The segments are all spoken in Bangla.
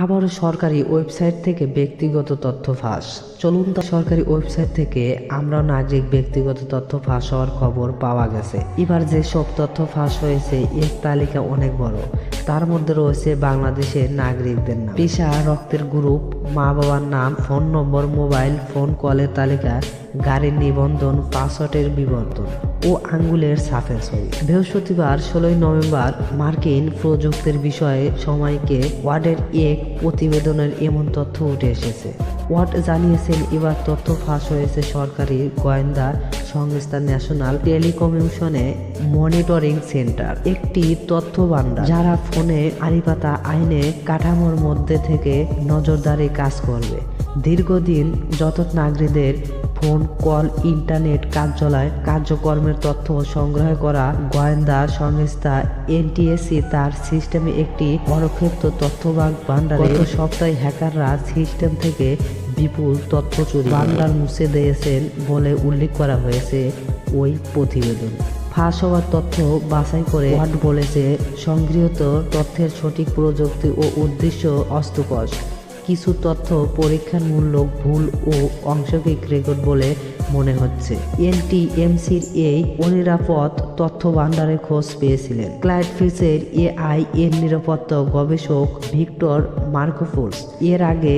আবারও সরকারি ওয়েবসাইট থেকে ব্যক্তিগত তথ্য ফাঁস। চলুন সরকারি ওয়েবসাইট থেকে আমরা নাগরিক ব্যক্তিগত তথ্য ফাঁস হওয়ার খবর পাওয়া গেছে। এবার যেসব তথ্য ফাঁস হয়েছে এর তালিকা অনেক বড়। তার মধ্যে রয়েছে বাংলাদেশের নাগরিকদের নাম, পেশা, রক্তের গ্রুপ, মা বাবার নাম, ফোন নম্বর, মোবাইল ফোন কলের তালিকা, গাড়ির নিবন্ধন, পাসওয়ার্ডের বিবর্তন ও আঙ্গুলের ছাপের ছবি। বৃহস্পতিবার 16 নভেম্বর মার্কিন প্রযুক্তির বিষয়ে সময়কে ওয়ার্ডের এক প্রতিবেদনের এমন তথ্য উঠে এসেছে। ওয়ার্ড জানিয়েছেন এবার তথ্য ফাঁস হয়েছে সরকারি গোয়েন্দা সংস্থা ন্যাশনাল টেলিকমিউনিকেশন মনিটরিং সেন্টার, একটি তথ্য ভান্ডার যারা ফোনে আড়িপাতা আইনে কাঠামোর মধ্যে থেকে নজরদারি কাজ করবে। দীর্ঘদিন যত নাগরিকদের ফোন কল, ইন্টারনেট কার্যক্রমের তথ্য সংগ্রহ করা গোয়েন্দা সংস্থা এনটিএসসি তার সিস্টেমে একটি অরক্ষিত তথ্যভাগ ভান্ডারে গত সপ্তাহে হ্যাকাররা সিস্টেম থেকে বিপুল তথ্য চুরি ভান্ডার মুছে দিয়েছেন বলে উল্লেখ করা হয়েছে ওই প্রতিবেদন। ফাঁস হওয়ার তথ্য বাছাই করে ওয়ার্ড বলেছে, সংগৃহীত তথ্যের সঠিক প্রযুক্তি ও উদ্দেশ্য অস্পষ্ট। কিছু তথ্য পরীক্ষামূলক ভুল ও অংশবিক রেকর্ড বলে মনে হচ্ছে। এনটিএমসির এই অনিরাপদ তথ্য ভান্ডারে খোঁজ পেয়েছিলেন ক্লায়েন্ট ফিসের এআই এর নিরাপত্তা গবেষক ভিক্টর মার্কোপুলস। এর আগে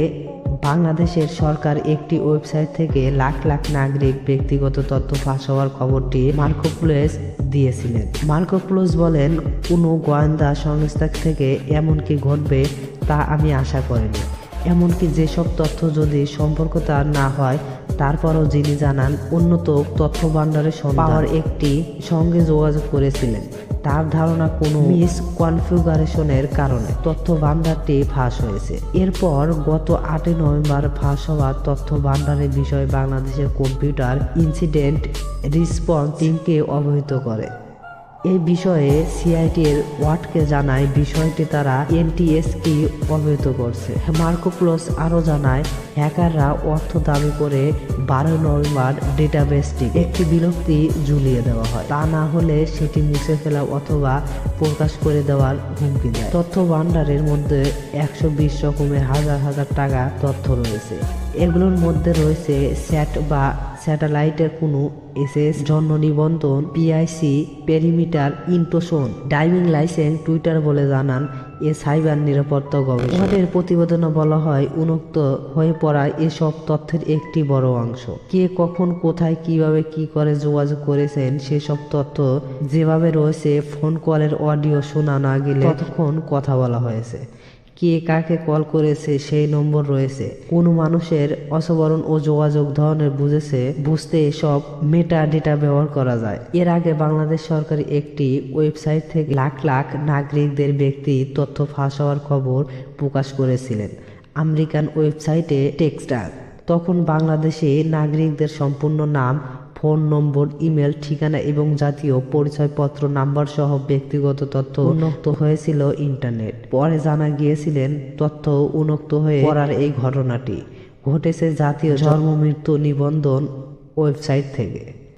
বাংলাদেশের সরকার একটি ওয়েবসাইট থেকে লাখ লাখ নাগরিক ব্যক্তিগত তথ্য ফাঁস হওয়ার খবরটি মার্কোপুলস দিয়েছিলেন। মার্কোপুলস বলেন, কোনো গোয়েন্দা সংস্থা থেকে এমনকি ঘটবে তা আমি আশা করিনি। এমনকি যেসব তথ্য যদি সম্পর্কতা না হয় তারপরও যিনি জানান উন্নত তথ্য ভান্ডারের পাওয়ার একটি সঙ্গে যোগাযোগ করেছিলেন। তার ধারণা কোনো মিসকনফিগারেশনের কারণে তথ্য ভান্ডারটি ফাঁস হয়েছে। এরপর গত 8 নভেম্বর ফাঁস হওয়া তথ্য ভান্ডারের বিষয়ে বাংলাদেশের কম্পিউটার ইনসিডেন্ট রেসপন্স টিমকে অবহিত করে। এই বিষয়ে সিআইটির ওয়ার্ডকে জানায় বিষয়টি তারা এনটিএসকে অবহিত করছে। মার্কোপুলস আরও জানায়, হ্যাকাররা অর্থ দাবি করে 12 নভেম্বর ডেটাবেসটি একটি বিলুপ্তি ঝুলিয়ে দেওয়া হয়, তা না হলে সেটি মুছে ফেলা অথবা প্রকাশ করে দেওয়ার হুমকি দেয়। তথ্য ভান্ডারের মধ্যে 120 রকমের হাজার হাজার টাকা তথ্য রয়েছে। এগুলোর মধ্যে রয়েছে স্যাটেলাইটের কোনো এসএস, জন্ম নিবন্ধন, পিআইসি, পেরিমিটার ইনটোশন, ড্রাইভিং লাইসেন্স। টুইটার বলে জানান এ সাইবার নিরাপত্তা গবেষণার প্রতিবেদনে বলা হয়, উন্মুক্ত হয়ে পড়া এসব তথ্যের একটি বড় অংশ কে কখন কোথায় কিভাবে কি করে যোগাযোগ করেছেন সেসব তথ্য যেভাবে রয়েছে। ফোন কলের অডিও শোনা না গেলে ততক্ষণ কথা বলা হয়েছে, কে কাকে কল করেছে সেই নম্বর রয়েছে, কোন মানুষের অসবরণ ও যোগাযোগ ধরনের বুঝতে এসব মেটা ডেটা ব্যবহার করা যায়। এর আগে বাংলাদেশ সরকার একটি ওয়েবসাইট থেকে লাখ লাখ নাগরিকদের ব্যক্তি তথ্য ফাঁস হওয়ার খবর প্রকাশ করেছিলেন আমেরিকান ওয়েবসাইটে টেক্সটার। তখন বাংলাদেশে নাগরিকদের সম্পূর্ণ নাম, ফোন নম্বর, ইমেল ঠিকানা এবং জাতীয় পরিচয়পত্র নাম্বার সহ ব্যক্তিগত তথ্য উন্মুক্ত হয়েছিল ইন্টারনেট। পরে জানা গিয়েছিলেন তথ্য উন্মুক্ত হয়ে পড়ার এই ঘটনাটি ঘটেছে জাতীয় জন্ম মৃত্যু নিবন্ধন ওয়েবসাইট থেকে।